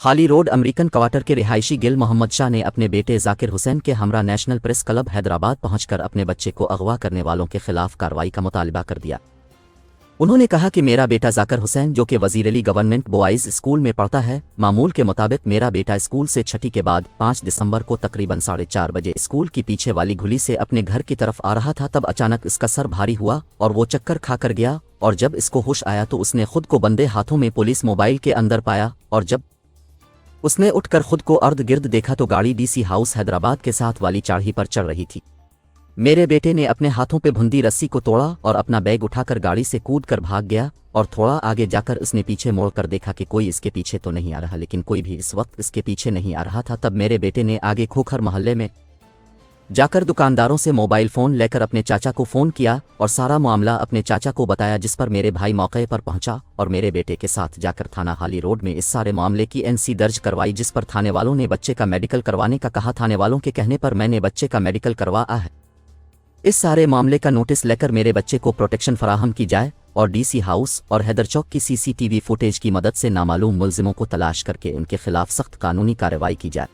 हाली road American quarter के रिहायशी गिल मोहम्मद शाह ने अपने बेटे जाकिर हुसैन के हमरा नेशनल प्रेस क्लब हैदराबाद पहुंचकर अपने बच्चे को अगवा करने वालों के खिलाफ कार्रवाई का मुतालबा कर दिया। उन्होंने कहा कि मेरा बेटा जाकिर हुसैन, जो कि वजीरली गवर्नमेंट बॉयज़ स्कूल में पढ़ता है, मामूल के मुताबिक मेरा बेटा स्कूल से छठी के बाद 5 दिसंबर को तकरीबन 4:30 बजे स्कूल की पीछे वाली घुली से अपने घर की तरफ आ रहा था। तब अचानक इसका सर भारी हुआ और वो चक्कर खाकर गया, और जब इसको होश आया तो उसने खुद को बंदे हाथों में पुलिस मोबाइल के अंदर पाया, और जब उसने उठकर खुद को अर्द गिर्द देखा तो गाड़ी डीसी हाउस हैदराबाद के साथ वाली चाढ़ी पर चढ़ रही थी। मेरे बेटे ने अपने हाथों पे भुंदी रस्सी को तोड़ा और अपना बैग उठाकर गाड़ी से कूद कर भाग गया, और थोड़ा आगे जाकर उसने पीछे मोड़कर देखा कि कोई इसके पीछे तो नहीं आ रहा, लेकिन कोई भी इस वक्त इसके पीछे नहीं आ रहा था। तब मेरे बेटे ने आगे खोखर मोहल्ले में जाकर दुकानदारों से मोबाइल फ़ोन लेकर अपने चाचा को फ़ोन किया और सारा मामला अपने चाचा को बताया, जिस पर मेरे भाई मौके पर पहुंचा और मेरे बेटे के साथ जाकर थाना हाली रोड में इस सारे मामले की एनसी दर्ज करवाई, जिस पर थाने वालों ने बच्चे का मेडिकल करवाने का कहा। थाने वालों के कहने पर मैंने बच्चे का मेडिकल करवाया है। इस सारे मामले का नोटिस लेकर मेरे बच्चे को प्रोटेक्शन फराहम की जाए और डीसी हाउस और हैदर चौक की सीसीटीवी फुटेज की मदद से नामालूम मुलजिमों को तलाश करके उनके खिलाफ सख्त कानूनी कार्रवाई की जाए।